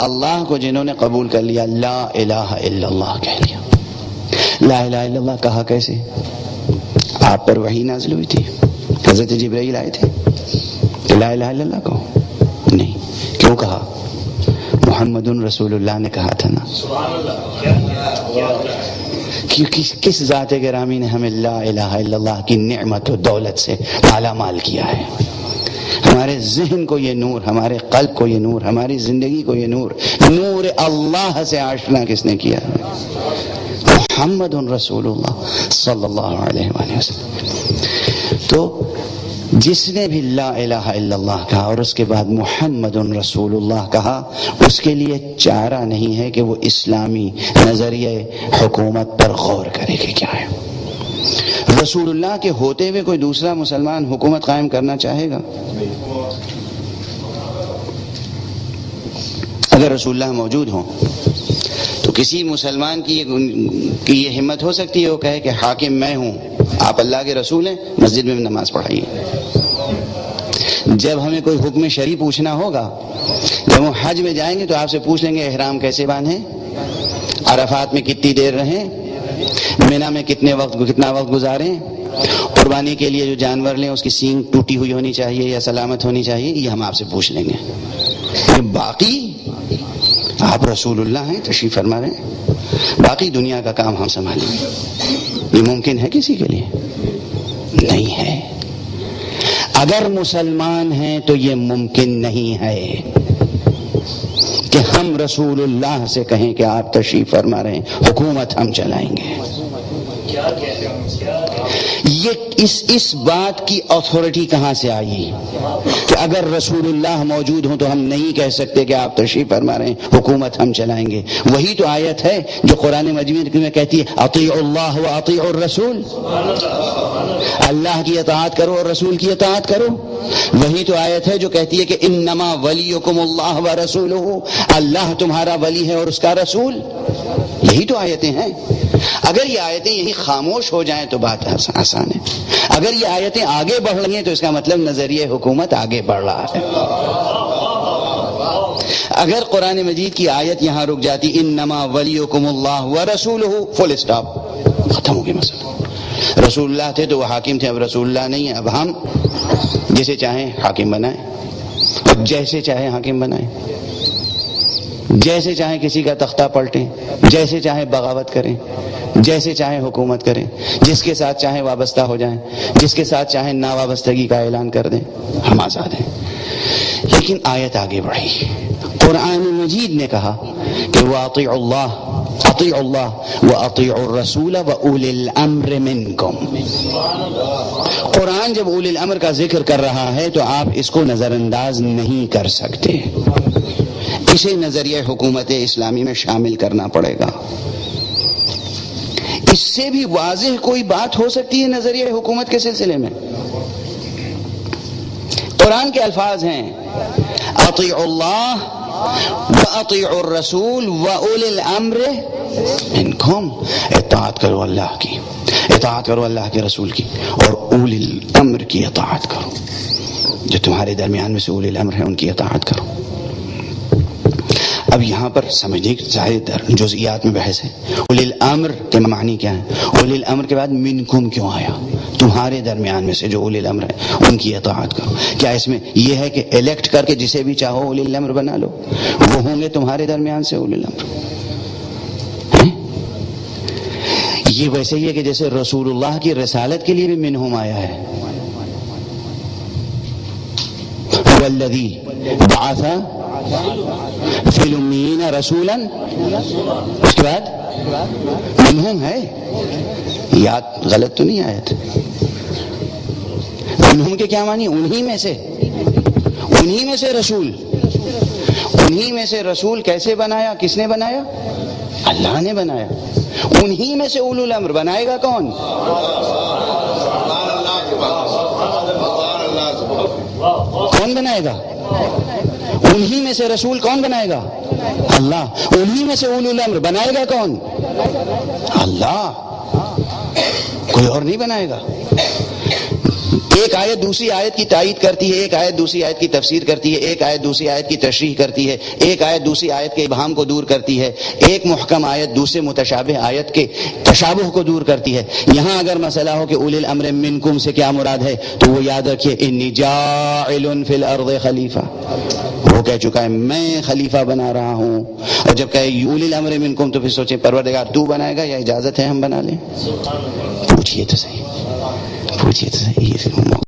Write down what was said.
اللہ کو جنہوں نے قبول کر لیا، لا الہ الا اللہ کہہ لیا۔ لا الہ الا اللہ کہا کیسے؟ آپ پر وحی نازل ہوئی تھی، حضرت جبرائیل آئے تھے کہ لا الہ الا اللہ کہو؟ نہیں۔ کیوں کہا؟ محمد رسول اللہ نے کہا تھا نا۔ کس ذات گرامی نے ہمیں لا الہ الا اللہ کی نعمت و دولت سے مالا مال کیا ہے؟ ہمارے ذہن کو یہ نور، ہمارے قلب کو یہ نور، ہماری زندگی کو یہ نور، نور اللہ سے آشنا کس نے کیا ہے؟ محمد رسول اللہ صلی اللہ علیہ وآلہ وسلم۔ تو جس نے بھی لا الہ الا اللہ کہا اور اس کے بعد محمد رسول اللہ کہا، اس کے لیے چارہ نہیں ہے کہ وہ اسلامی نظریہ حکومت پر غور کرے کہ کیا ہے۔ رسول اللہ کے ہوتے ہوئے کوئی دوسرا مسلمان حکومت قائم کرنا چاہے گا؟ اگر رسول اللہ موجود ہوں تو کسی مسلمان کی یہ ہمت ہو سکتی ہے وہ کہے کہ حاکم میں ہوں، آپ اللہ کے رسول ہیں، مسجد میں نماز پڑھائیے۔ جب ہمیں کوئی حکم شرعی پوچھنا ہوگا، جب ہم حج میں جائیں گے تو آپ سے پوچھ لیں گے احرام کیسے باندھیں، عرفات میں کتنی دیر رہیں، مینا میں کتنا وقت گزاریں، قربانی کے لیے جو جانور لیں اس کی سینگ ٹوٹی ہوئی ہونی چاہیے یا سلامت ہونی چاہیے، یہ ہم آپ سے پوچھ لیں گے۔ باقی آپ رسول اللہ ہیں، تشریف فرما رہے ہیں، باقی دنیا کا کام ہم سنبھالیں گے۔ یہ ممکن ہے کسی کے لیے؟ نہیں ہے۔ اگر مسلمان ہیں تو یہ ممکن نہیں ہے کہ ہم رسول اللہ سے کہیں کہ آپ تشریف فرما رہے ہیں، حکومت ہم چلائیں گے۔ یہ اس بات کی اتھارٹی کہاں سے آئی کہ اگر رسول اللہ موجود ہوں تو ہم نہیں کہہ سکتے کہ آپ تشریف فرما رہے ہیں، حکومت ہم چلائیں گے؟ وہی تو آیت ہے جو قرآن مجید میں کہتی ہے اطیعوا اللہ و اطیعوا الرسول، اللہ کی اطاعت کرو اور رسول کی اطاعت کرو۔ وہی تو آیت ہے جو کہتی ہے کہ انما ولیکم اللہ و رسولہ، اللہ تمہارا ولی ہے اور اس کا رسول۔ یہی تو آیتیں ہیں۔ اگر یہ آیتیں یہی خاموش ہو جائیں تو بات آسان ہے، اگر یہ آیتیں آگے بڑھ رہی ہیں تو اس کا مطلب نظریہ حکومت آگے بڑھ رہا ہے۔ اگر قرآن مجید کی آیت یہاں رک جاتی انما ولیکم اللہ ورسولہ، فل اسٹاپ، ختم ہو گیا مسئلہ۔ رسول اللہ تھے تو وہ حاکم تھے، اب رسول اللہ نہیں ہے، اب ہم جسے چاہیں حاکم بنائیں اور جیسے چاہیں حاکم بنائیں، جیسے چاہیں کسی کا تختہ پلٹیں، جیسے چاہیں بغاوت کریں، جیسے چاہیں حکومت کریں، جس کے ساتھ چاہیں وابستہ ہو جائیں، جس کے ساتھ چاہیں ناوابستگی کا اعلان کر دیں، ہم آزاد ہیں۔ لیکن آیت آگے بڑھی، قرآن مجید نے کہا کہ وَأَطِيعُوا اللَّهَ وَأَطِيعُوا الرَّسُولَ وَأُولِي الْأَمْرِ مِنْكُمْ۔ قرآن جب اولی الامر کا ذکر کر رہا ہے تو آپ اس کو نظر انداز نہیں کر سکتے، اسے نظریہ حکومت اسلامی میں شامل کرنا پڑے گا۔ اس سے بھی واضح کوئی بات ہو سکتی ہے نظریہ حکومت کے سلسلے میں؟ قرآن کے الفاظ ہیں اطیعوا اللہ واطیعوا الرسول واولی الامر منکم، اطاعت کرو اللہ کی، اطاعت کرو اللہ کے رسول کی، اور اولی الامر کی اطاعت کرو، جو تمہارے درمیان میں سے اولی الامر ہیں ان کی اطاعت کرو۔ اب یہاں پر سمجھنے کی ظاہر جزئیات میں بحث ہے۔ اولی الامر کے معنی کیا ہے؟ اولی الامر کے بعد منکم کیوں آیا؟ تمہارے درمیان میں سے جو اولی الامر ہے ان کی اطاعت کرو۔ کیا اس میں یہ ہے کہ الیکٹ کر کے جسے بھی چاہو اولی الامر بنا لو، وہ ہوں گے تمہارے درمیان سے اولی الامر؟ یہ ویسے ہی ہے کہ جیسے رسول اللہ کی رسالت کے لیے بھی منہم آیا ہے، والذی بعث فی الامیین رسولا، اس کے بعد منہم ہے۔ یاد غلط تو نہیں آیت؟ منہم کے کیا معنی؟ انہی میں سے، انہی میں سے رسول، انہی میں سے رسول کیسے بنایا؟ کس نے بنایا؟ اللہ نے بنایا۔ انہی میں سے اولو الامر بنائے گا کون؟ کون بنائے گا؟ انہی میں سے رسول کون بنائے گا؟ اللہ۔ انہی میں سے اولو الامر بنائے گا کون؟ اللہ، کوئی اور نہیں بنائے گا۔ ایک آیت دوسری آیت کی تائید کرتی ہے، ایک آیت دوسری آیت کی تفسیر کرتی ہے، ایک آیت دوسری آیت کی تشریح کرتی ہے، ایک آیت دوسری آیت کے ابہام کو دور کرتی ہے، ایک محکم آیت دوسرے متشابہ آیت کے تشابہ کو دور کرتی ہے۔ یہاں اگر مسئلہ ہو کہ اولی الامر منکم سے کیا مراد ہے تو وہ یاد رکھیے انی جاعل فی الارض خلیفہ، وہ کہہ چکا ہے میں خلیفہ بنا رہا ہوں، اور جب کہے اولی الامر منکم تو پھر سوچیں پروردگار تو بنائے گا یا اجازت ہے ہم بنا لیں؟ پوچھئے تو صحیح، پوچھئے تو صحیح۔